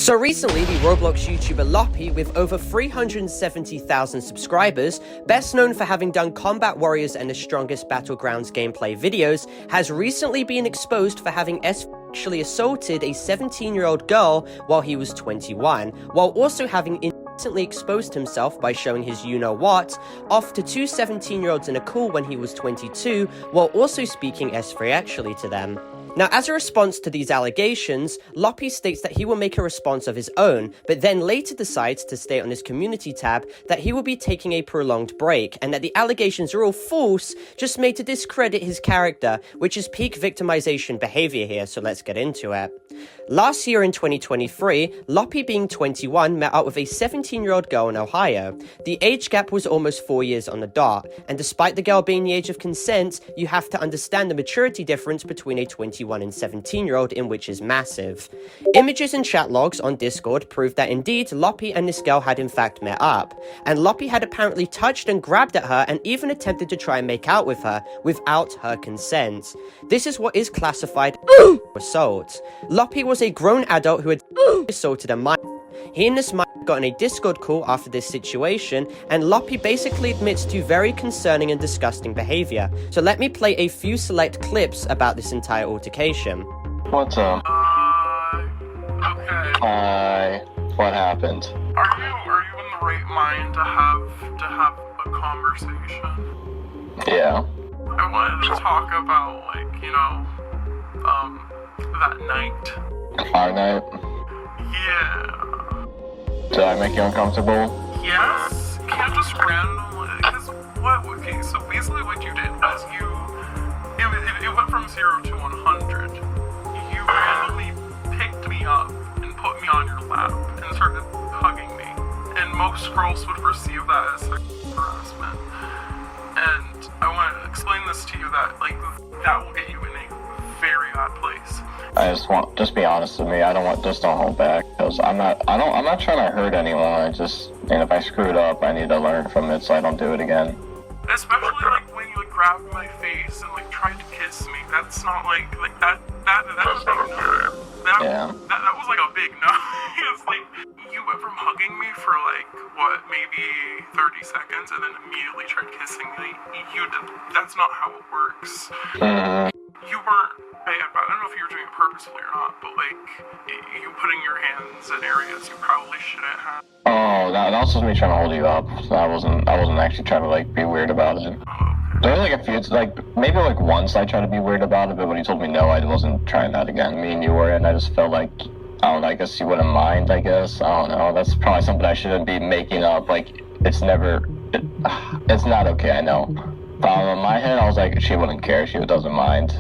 So recently, the Roblox YouTuber Loppy, with over 370,000 subscribers, best known for having done Combat Warriors and the Strongest Battlegrounds gameplay videos, has recently been exposed for having sexually assaulted a 17-year-old girl while he was 21, while also having recently exposed himself by showing his you-know-what off to two 17-year-olds in a call when he was 22, while also speaking sexually to them. Now, as a response to these allegations, Loppy states that he will make a response of his own, but then later decides to state on his community tab that he will be taking a prolonged break, and that the allegations are all false, just made to discredit his character, which is peak victimization behavior here, so let's get into it. Last year in 2023, Loppy, being 21, met up with a 17-year-old girl in Ohio. The age gap was almost 4 years on the dot, and despite the girl being the age of consent, you have to understand the maturity difference between a 21 and 17-year-old, in which is massive. Images and chat logs on Discord prove that indeed Loppy and this girl had in fact met up, and Loppy had apparently touched and grabbed at her and even attempted to try and make out with her without her consent. This is what is classified as assault. Loppy was a grown adult who had assaulted a minor. He and this minor got on a Discord call after this situation, and Loppy basically admits to very concerning and disgusting behavior. So let me play a few select clips about this entire altercation. What's up? Okay. Hi. What happened? Are you in the right mind to have a conversation? Yeah. I wanted to talk about, that night. Our night? Yeah. Did I make you uncomfortable? Yes. Can't just randomly. Okay, so basically what you did was it went from 0 to 100. You randomly picked me up and put me on your lap and started hugging me. And most girls would perceive that as sexual harassment. And I want to explain this to you that, that will get you in a very bad place. Just be honest with me. Just don't hold back, because I'm not trying to hurt anyone. If I screwed up, I need to learn from it so I don't do it again. Especially when you grabbed my face and tried to kiss me. That's not that was a big no. That was a big no. It's you went from hugging me for maybe 30 seconds and then immediately tried kissing me. That's not how it works. You weren't bad, but I don't know if you were doing it purposefully or not, but you putting your hands in areas you probably shouldn't have. Oh, that was just me trying to hold you up. So I wasn't actually trying to be weird about it. There was a few, maybe once I tried to be weird about it, but when you told me no, I wasn't trying that again. Me and you were, and I just felt I don't know, I guess you wouldn't mind, I guess. I don't know, that's probably something I shouldn't be making up. It's not okay, I know. But in my head, I was she wouldn't care, she doesn't mind.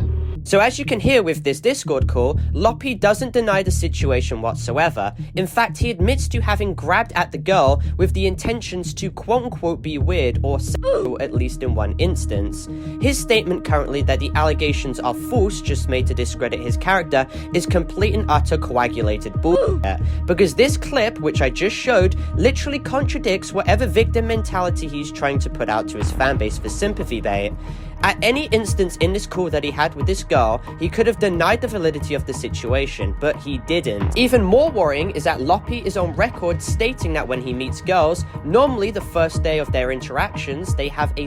So as you can hear with this Discord call, Loppy doesn't deny the situation whatsoever. In fact, he admits to having grabbed at the girl with the intentions to quote-unquote be weird or sexual, at least in one instance. His statement currently that the allegations are false, just made to discredit his character, is complete and utter coagulated bullshit. Because this clip, which I just showed, literally contradicts whatever victim mentality he's trying to put out to his fanbase for sympathy bait. At any instance in this call that he had with this girl, he could have denied the validity of the situation, but he didn't. Even more worrying is that Loppy is on record stating that when he meets girls, normally the first day of their interactions, they have a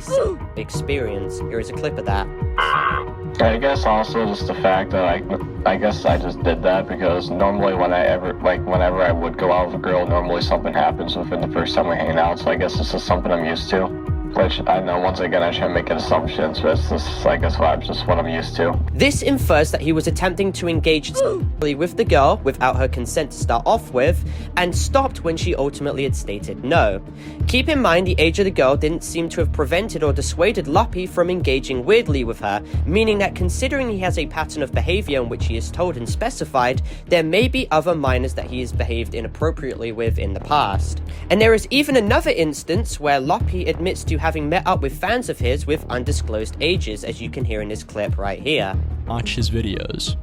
experience. Here is a clip of that. I guess also just the fact that I guess I just did that because normally whenever I would go out with a girl, normally something happens within the first time we hang out, so I guess this is something I'm used to. Which I know, once again, I shouldn't make assumptions, but it's just, I guess, just what I'm used to. This infers that he was attempting to engage sexually with the girl without her consent to start off with, and stopped when she ultimately had stated no. Keep in mind, the age of the girl didn't seem to have prevented or dissuaded Loppy from engaging weirdly with her, meaning that considering he has a pattern of behavior in which he is told and specified, there may be other minors that he has behaved inappropriately with in the past. And there is even another instance where Loppy admits to having met up with fans of his with undisclosed ages, as you can hear in this clip right here. Watch his videos.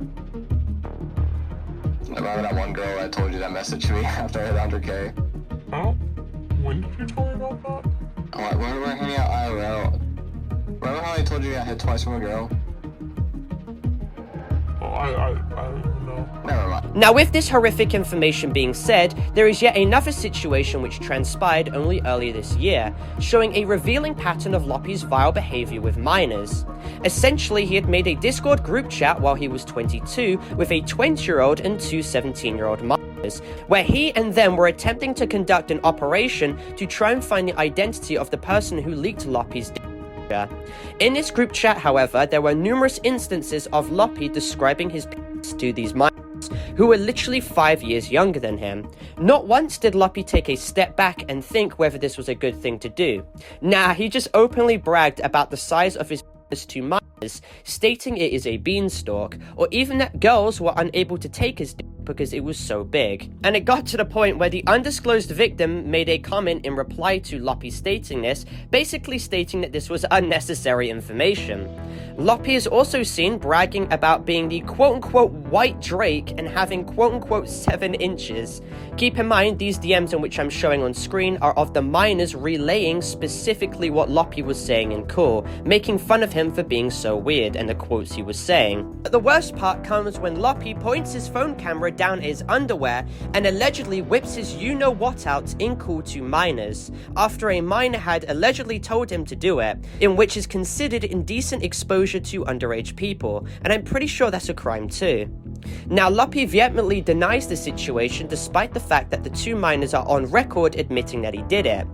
Remember that one girl I told you that messaged me after I hit 100K? Oh? When did you tell me about that? Oh, when we were hanging out IRL. Remember how I told you I hit twice from a girl? Oh, I don't know. though. Never mind. Now, with this horrific information being said, there is yet another situation which transpired only earlier this year, showing a revealing pattern of Loppy's vile behavior with minors. Essentially, he had made a Discord group chat while he was 22 with a 20-year-old and two 17-year-old minors, where he and them were attempting to conduct an operation to try and find the identity of the person who leaked Loppy's data. In this group chat, however, there were numerous instances of Loppy describing his penis to these minors, who were literally 5 years younger than him. Not once did Loppy take a step back and think whether this was a good thing to do. Nah, he just openly bragged about the size of his penis to minors, stating it is a beanstalk, or even that girls were unable to take his dick because it was so big. And it got to the point where the undisclosed victim made a comment in reply to Loppy stating this, basically stating that this was unnecessary information. Loppy is also seen bragging about being the quote-unquote white Drake and having quote-unquote 7 inches. Keep in mind, these DMs in which I'm showing on screen are of the minors relaying specifically what Loppy was saying in call, making fun of him for being so weird and the quotes he was saying. But the worst part comes when Loppy points his phone camera down his underwear and allegedly whips his you-know-what out in call to minors, after a minor had allegedly told him to do it, in which is considered indecent exposure to underage people, and I'm pretty sure that's a crime too. Now, Loppy vehemently denies the situation despite the fact that the two minors are on record admitting that he did it.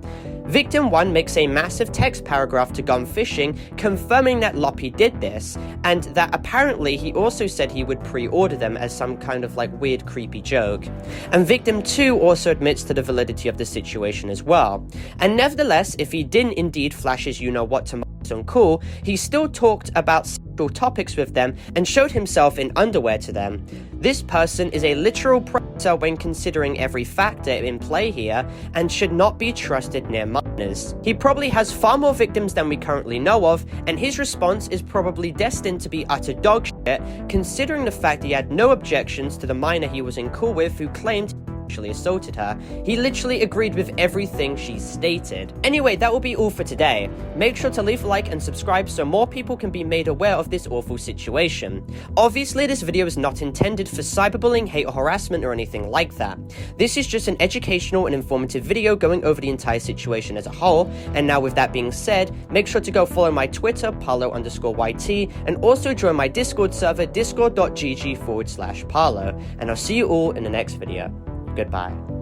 Victim 1 makes a massive text paragraph to Gone Fishing confirming that Loppy did this, and that apparently he also said he would pre-order them as some kind of like weird creepy joke. And Victim 2 also admits to the validity of the situation as well. And nevertheless, if he didn't indeed flash his you-know-what to minors on call, he still talked about sexual topics with them and showed himself in underwear to them. This person is a literal predator when considering every factor in play here, and should not be trusted near minors. He probably has far more victims than we currently know of, and his response is probably destined to be utter dog shit, considering the fact he had no objections to the minor he was in call with who claimed he assaulted her. He literally agreed with everything she stated. Anyway, that will be all for today. Make sure to leave a like and subscribe so more people can be made aware of this awful situation. Obviously, this video is not intended for cyberbullying, hate or harassment or anything like that. This is just an educational and informative video going over the entire situation as a whole. And now with that being said, make sure to go follow my Twitter, Parlo_YT, and also join my Discord server, discord.gg/Parlo. And I'll see you all in the next video. Goodbye.